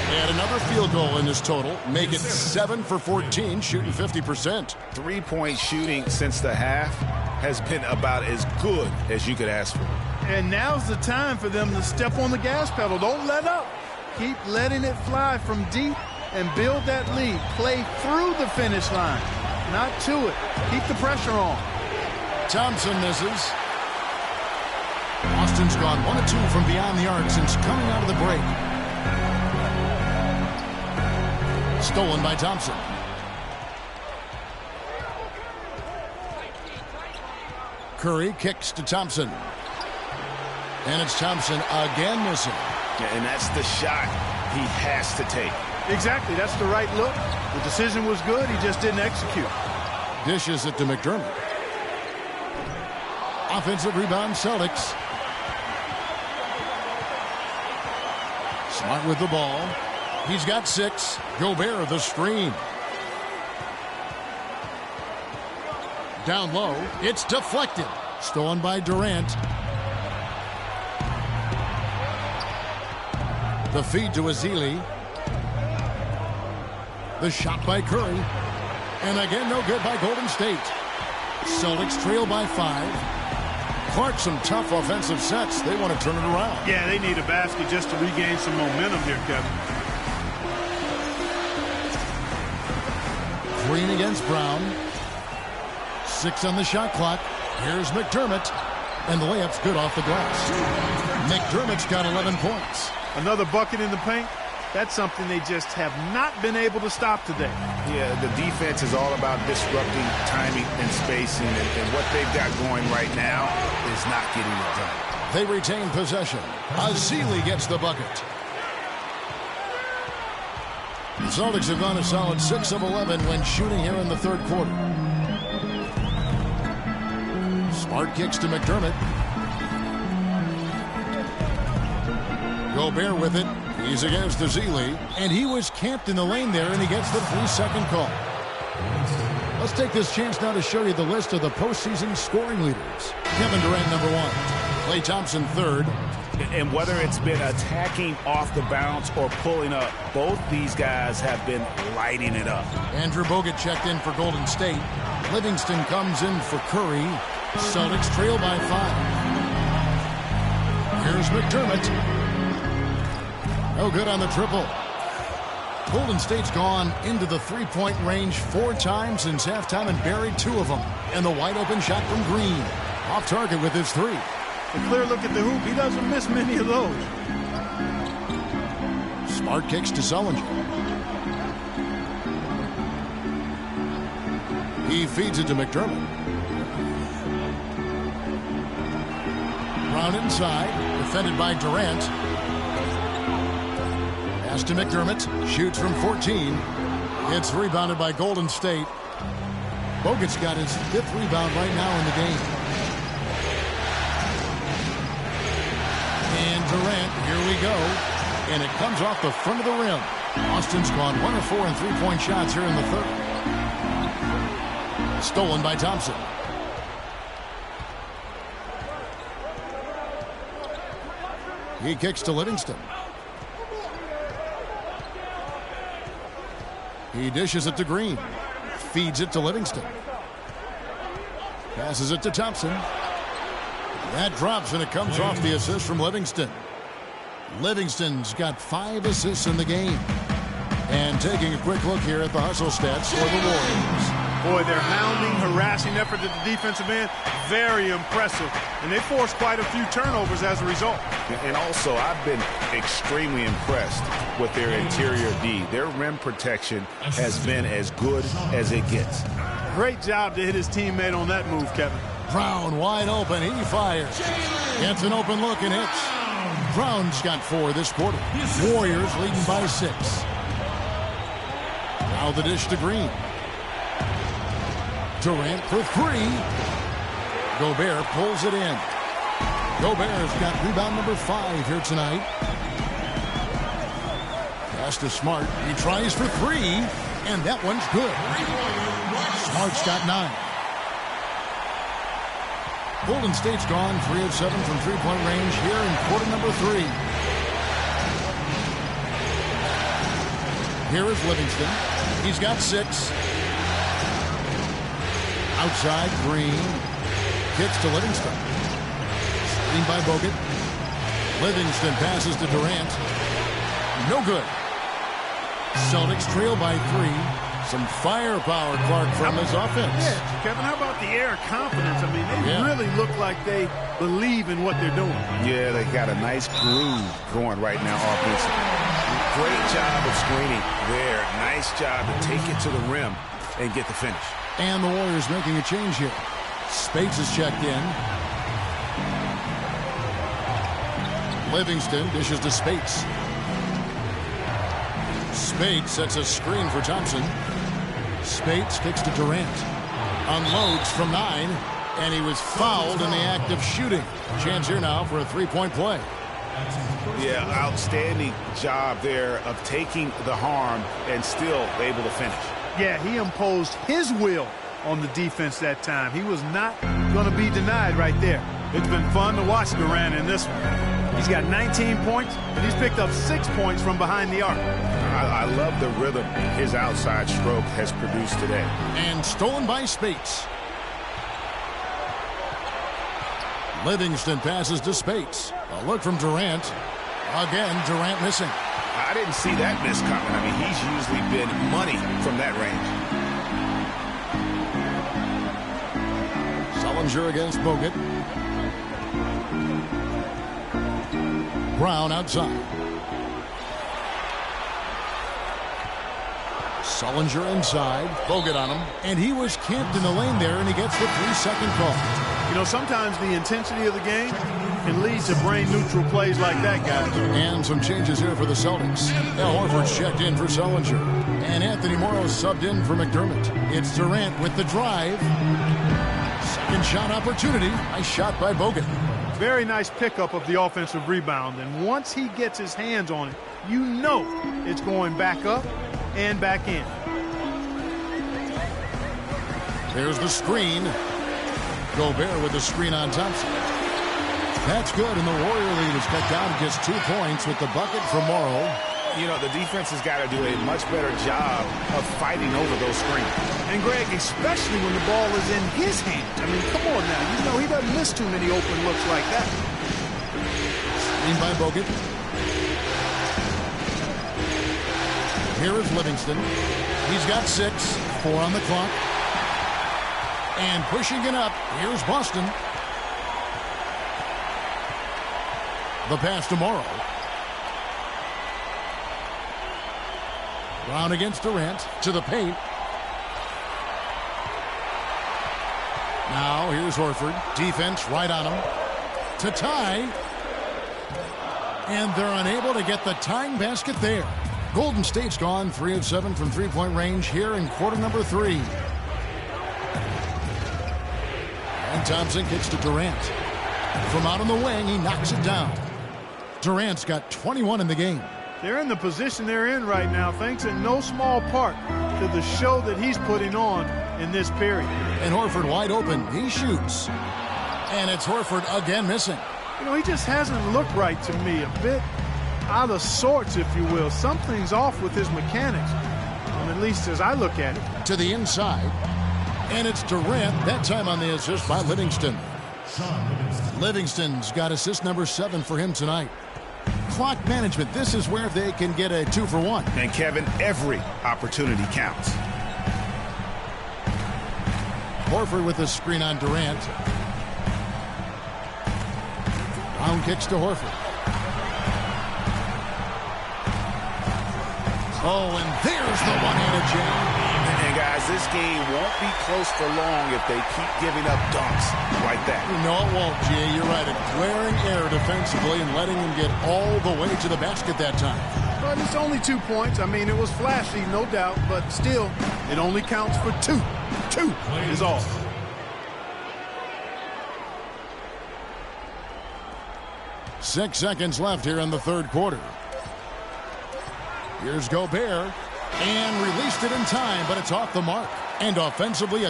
And another field goal in this total. Make it 7 for 14, shooting 50%. Three-point shooting since the half has been about as good as you could ask for. And now's the time for them to step on the gas pedal. Don't let up. Keep letting it fly from deep and build that lead. Play through the finish line, not to it. Keep the pressure on. Thompson misses. Boston's gone 1 of 2 from beyond the arc since coming out of the break. Stolen by Thompson. Curry kicks to Thompson. And it's Thompson again missing. Yeah, and that's the shot he has to take. Exactly. That's the right look. The decision was good. He just didn't execute. Dishes it to McDermott. Offensive rebound, Celtics. Smart with the ball. He's got 6. Gobert the screen. Down low. It's deflected. Stolen by Durant. The feed to Ezeli. The shot by Curry. And again, no good by Golden State. Celtics trail by 5. Clark, some tough offensive sets. They want to turn it around. Yeah, they need a basket just to regain some momentum here, Kevin. Green against Brown. 6 on the shot clock. Here's McDermott. And the layup's good off the glass. McDermott's got 11 points. Another bucket in the paint. That's something they just have not been able to stop today. Yeah, the defense is all about disrupting timing and spacing, and what they've got going right now is not getting it done. They retain possession. Ezeli gets the bucket. The Celtics have gone a solid 6 of 11 when shooting here in the third quarter. Smart kicks to McDermott. Gobert with it. He's against Ezeli, and he was camped in the lane there, and he gets the 3-second call. Let's take this chance now to show you the list of the postseason scoring leaders. Kevin Durant, number 1. Klay Thompson, 3rd. And whether it's been attacking off the bounce or pulling up, both these guys have been lighting it up. Andrew Bogut checked in for Golden State. Livingston comes in for Curry. Celtics trail by 5. Here's McDermott. No good on the triple. Golden State's gone into the three-point range 4 times since halftime and buried 2 of them. And the wide-open shot from Green. Off target with his 3. a clear look at the hoop. He doesn't miss many of those. Smart kicks to Sullinger. He feeds it to McDermott. Brown inside, defended by Durant. Pass to McDermott, shoots from 14. It's rebounded by Golden State. Bogut's got his 5th rebound right now in the game. And Durant, here we go. And it comes off the front of the rim. Austin's gone 1 of 4 in three-point shots here in the 3rd. Stolen by Thompson. He kicks to Livingston. He dishes it to Green. Feeds it to Livingston. Passes it to Thompson. That drops, and it comes off the assist from Livingston. Livingston's got 5 assists in the game. And taking a quick look here at the hustle stats for the Warriors. Boy, their hounding, harassing effort at the defensive end, very impressive. And they forced quite a few turnovers as a result. And also, I've been extremely impressed with their interior D. Their rim protection has been as good as it gets. Great job to hit his teammate on that move, Kevin. Brown wide open. He fires. Gets an open look and hits. Brown's got 4 this quarter. Warriors leading by 6. Now the dish to Green. Durant for 3. Gobert pulls it in. Gobert's got rebound number 5 here tonight. Pass to Smart. He tries for 3, and that one's good. Smart's got 9. Golden State's gone 3 of 7 from three-point range here in quarter number 3. Here is Livingston. He's got 6. Outside, Green. Kicks to Livingston. Screened by Bogut. Livingston passes to Durant. No good. Celtics trail by 3. Some firepower, Clark, from this offense. Yeah, Kevin, how about the air of confidence? I mean, they really look like they believe in what they're doing. Yeah, they got a nice groove going right now offensively. Great job of screening there. Nice job to take it to the rim and get the finish. And the Warriors making a change here. Spates is checked in. Livingston dishes to Spates. Spates sets a screen for Thompson. Spates kicks to Durant. Unloads from 9. And he was fouled in the act of shooting. Chance here now for a three-point play. Yeah, outstanding job there of taking the harm and still able to finish. Yeah, he imposed his will on the defense that time. He was not going to be denied right there. It's been fun to watch Durant in this one. He's got 19 points, and he's picked up 6 points from behind the arc. I love the rhythm his outside stroke has produced today. And stolen by Spates. Livingston passes to Spates. A look from Durant. Again, Durant missing. I didn't see that miss coming. I mean, he's usually been money from that range. Sullinger against Bogut. Brown outside. Sullinger inside. Bogut on him. And he was camped in the lane there, and he gets the 3-second call. You know, sometimes the intensity of the game can lead to brain-neutral plays like that, guys. And some changes here for the Celtics. Al Horford's checked in for Sullinger. And Anthony Morrow's subbed in for McDermott. It's Durant with the drive. Second shot opportunity. Nice shot by Bogut. Very nice pickup of the offensive rebound. And once he gets his hands on it, you know it's going back up and back in. There's the screen. Gobert with the screen on Thompson. That's good, and the Warrior lead is cut down to just 2 points with the bucket from Morrow. You know, the defense has got to do a much better job of fighting over those screens. And, Greg, especially when the ball is in his hands. I mean, come on now. You know he doesn't miss too many open looks like that. Screen by Bogut. Here is Livingston. He's got 6. 4 on the clock. And pushing it up, here's Boston. The pass to Morrow. Brown against Durant to the paint. Now here's Horford. Defense right on him. To tie. And they're unable to get the tying basket there. Golden State's gone 3 of 7 from three-point range here in quarter number 3. And Thompson kicks to Durant. From out on the wing, he knocks it down. Durant's got 21 in the game. They're in the position they're in right now thanks in no small part to the show that he's putting on in this period. And Horford wide open. He shoots. And it's Horford again missing. You know, he just hasn't looked right to me. A bit out of sorts, if you will. Something's off with his mechanics, at least as I look at it. To the inside. And it's Durant. That time on the assist by Livingston. Livingston's got assist number 7 for him tonight. Clock management. This is where they can get a 2-for-1. And Kevin, every opportunity counts. Horford with a screen on Durant. Brown kicks to Horford. Oh, and there's the one-handed jam. And guys, this game won't be close for long if they keep giving up dunks like that. No, it won't, Jay. You're right. A glaring error defensively and letting him get all the way to the basket that time. But it's only 2 points. I mean, it was flashy, no doubt, but still, it only counts for 2. 2 is all. Six seconds left here in the third quarter. Here's Gobert. And released it in time, but it's off the mark. And offensively,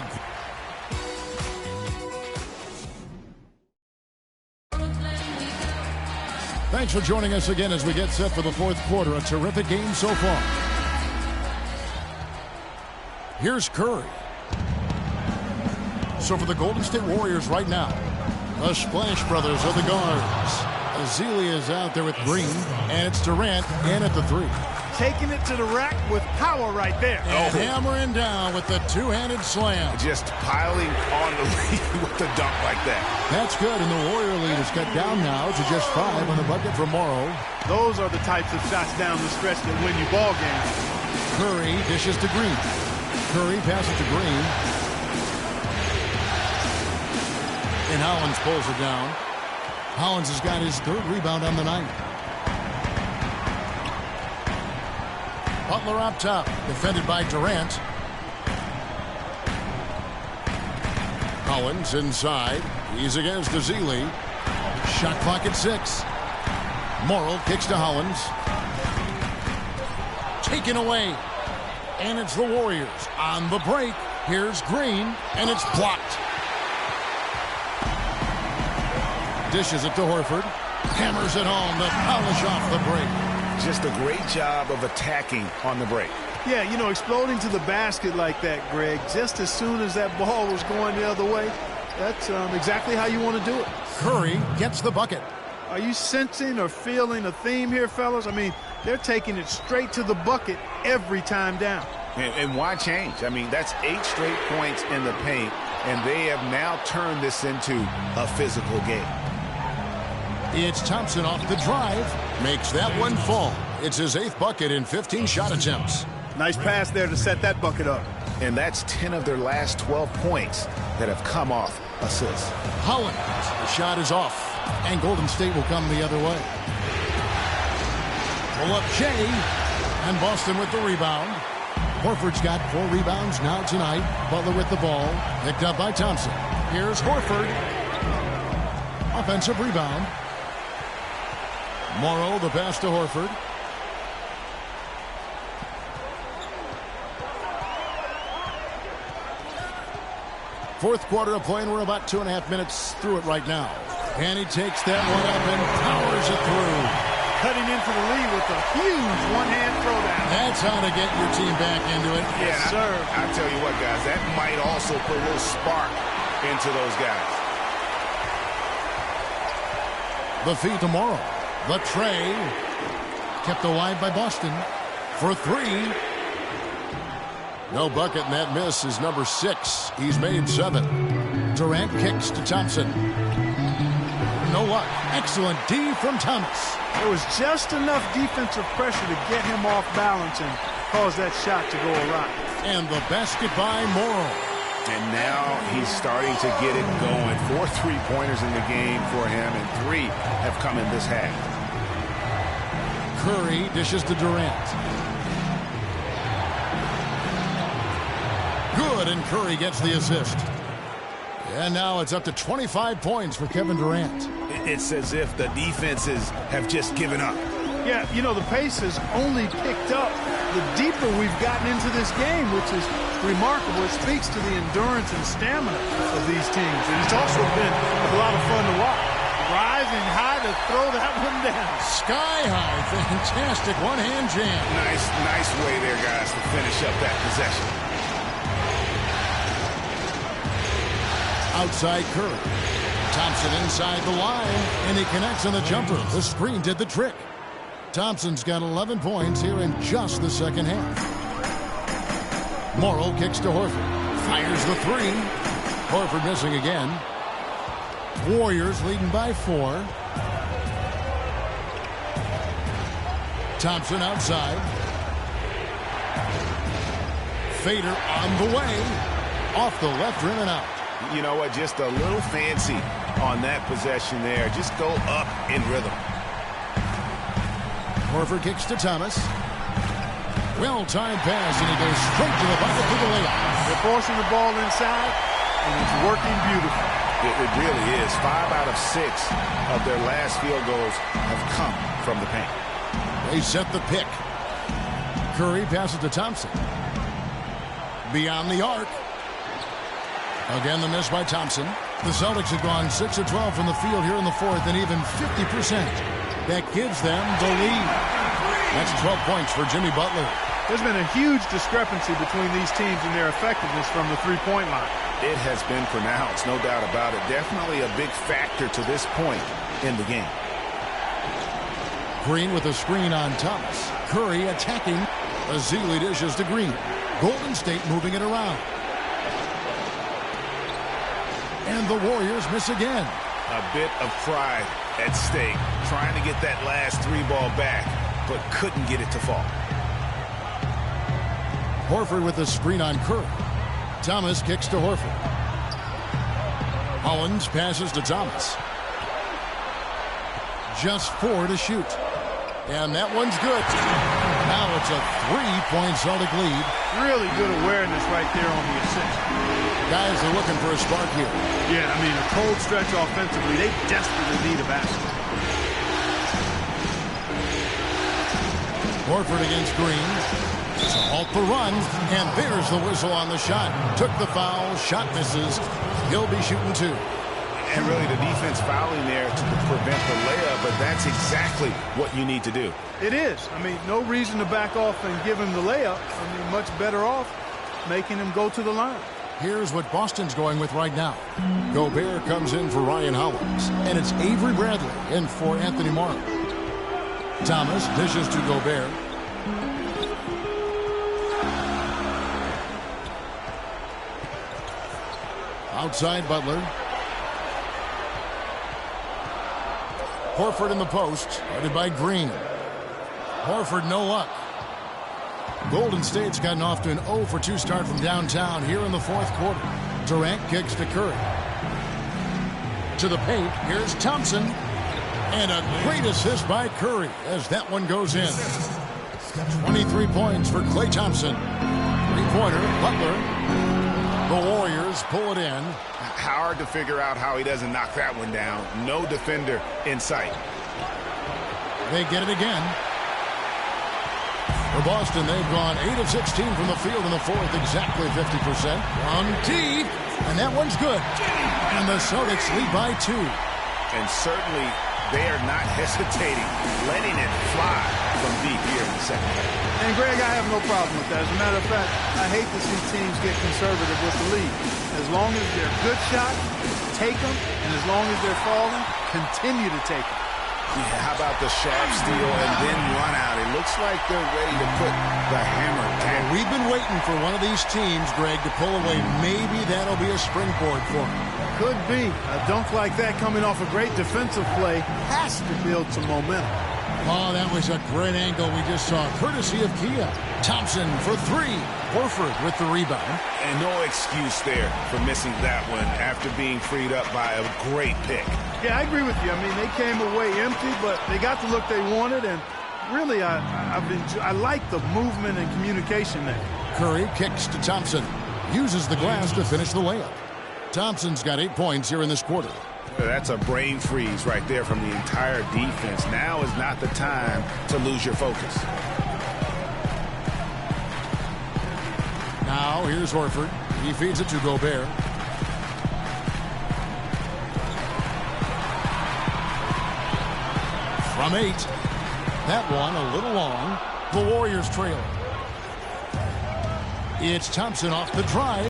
Thanks for joining us again as we get set for the fourth quarter. A terrific game so far. Here's Curry. So for the Golden State Warriors right now, the Splash Brothers are the guards. Azili is out there with Green, and it's Durant in at the 3. Taking it to the rack with power right there. And hammering down with the two-handed slam. Just piling on the lead with the dunk like that. That's good, and the Warrior lead is cut down now to just 5 on the bucket for Morrow. Those are the types of shots down the stretch that win you ball games. Curry dishes to Green. Curry passes to Green. And Hollins pulls it down. Hollins has got his 3rd rebound on the night. Butler up top, defended by Durant. Hollins inside. He's against Azili. Shot clock at 6. Morrow kicks to Hollins. Taken away. And it's the Warriors on the break. Here's Green, and it's blocked. Dishes it to Horford. Hammers it home to polish off the break. Just a great job of attacking on the break. Yeah, you know, exploding to the basket like that, Greg, just as soon as that ball was going the other way, that's exactly how you want to do it. Curry gets the bucket. Are you sensing or feeling a theme here, fellas? I mean, they're taking it straight to the bucket every time down. And why change? I mean, that's 8 straight points in the paint, and they have now turned this into a physical game. It's Thompson off the drive. Makes that one fall. It's his 8th bucket in 15 shot attempts. Nice pass there to set that bucket up. And that's 10 of their last 12 points that have come off assists. Hollins, the shot is off. And Golden State will come the other way. Pull up Shea. And Boston with the rebound. Horford's got 4 rebounds now tonight. Butler with the ball. Picked up by Thompson. Here's Horford. Offensive rebound. Morrow, the pass to Horford. Fourth quarter of play, and we're about 2.5 minutes through it right now. And he takes that one up and powers it through. Cutting into the lead with a huge one-hand throwdown. That's how to get your team back into it. Yes, sir. I tell you what, guys, that might also put a little spark into those guys. The feed to Morrow. The tray. Kept alive by Boston. For 3. No bucket, and that miss is number 6. He's made 7. Durant kicks to Thompson. No luck. Excellent D from Thomas. There was just enough defensive pressure to get him off balance and cause that shot to go awry. And the basket by Morrow. And now he's starting to get it going. 4 3-pointers in the game for him, and 3 have come in this half. Curry dishes to Durant. Good, and Curry gets the assist. And now it's up to 25 points for Kevin Durant. It's as if the defenses have just given up. Yeah, you know, the pace has only picked up the deeper we've gotten into this game, which is remarkable. It speaks to the endurance and stamina of these teams. And it's also been a lot of fun to watch. Rising high to throw that one down. Sky high. Fantastic one-hand jam. Nice way there, guys, to finish up that possession. Outside Curry. Thompson inside the line, and he connects on the jumper. The screen did the trick. Thompson's got 11 points here in just the second half. Morrow kicks to Horford. Fires the 3. Horford missing again. Warriors leading by 4. Thompson outside. Fader on the way. Off the left rim and out. You know what? Just a little fancy on that possession there. Just go up in rhythm. Horford kicks to Thomas. Well-timed pass, and he goes straight to the bucket for the layup. They're forcing the ball inside, and it's working beautifully. It really is. 5 out of 6 of their last field goals have come from the paint. They set the pick. Curry passes to Thompson. Beyond the arc. Again, the miss by Thompson. The Celtics have gone 6 of 12 from the field here in the fourth, and even 50%. That gives them the lead. That's 12 points for Jimmy Butler. There's been a huge discrepancy between these teams and their effectiveness from the three-point line. It has been pronounced, no doubt about it. Definitely a big factor to this point in the game. Green with a screen on Thomas. Curry attacking. Azili dishes to Green. Golden State moving it around. And the Warriors miss again. A bit of pride at stake. Trying to get that last 3-ball back, but couldn't get it to fall. Horford with a screen on Curry. Thomas kicks to Horford. Hollins passes to Thomas. Just 4 to shoot. And that one's good. Now it's a 3-point Celtic lead. Really good awareness right there on the assist. Guys are looking for a spark here. Yeah, I mean, a cold stretch offensively. They desperately need a basket. Horford against Green. To halt the run. And there's the whistle on the shot. Took the foul. Shot misses. He'll be shooting 2. And really the defense fouling there to prevent the layup, but that's exactly what you need to do. It is. I mean, no reason to back off and give him the layup. I mean, much better off making him go to the line. Here's what Boston's going with right now. Gobert comes in for Ryan Hollins, and it's Avery Bradley in for Anthony Morrow. Thomas dishes to Gobert. Outside Butler. Horford in the post, guarded by Green. Horford no luck. Golden State's gotten off to an 0 for 2 start from downtown here in the fourth quarter. Durant kicks to Curry. To the paint, here's Thompson. And a great assist by Curry as that one goes in. 23 points for Klay Thompson. 3-pointer, Butler. The Warriors pull it in. Hard to figure out how he doesn't knock that one down. No defender in sight. They get it again. For Boston, they've gone 8 of 16 from the field in the fourth, exactly 50%. From deep, and that one's good. And the Celtics lead by 2. And certainly they are not hesitating, letting it fly from deep here in the second half. And Greg, I have no problem with that. As a matter of fact, I hate to see teams get conservative with the lead. As long as they're good shots, take them. And as long as they're falling, continue to take them. Yeah, how about the shaft steal and then run out? It looks like they're ready to put the hammer down. Well, we've been waiting for one of these teams, Greg, to pull away. Maybe that'll be a springboard for them. Could be. A dunk like that coming off a great defensive play has to build some momentum. Oh, that was a great angle we just saw, courtesy of Kia. Thompson for three. Horford with the rebound. And no excuse there for missing that one after being freed up by a great pick. Yeah, I agree with you. I mean, they came away empty, but they got the look they wanted, and really, I like the movement and communication there. Curry kicks to Thompson. Uses the glass to finish the layup. Thompson's got 8 points here in this quarter. That's a brain freeze right there from the entire defense. Now is not the time to lose your focus. Now, here's Horford. He feeds it to Gobert. From 8. That one a little long. The Warriors trail. It's Thompson off the drive.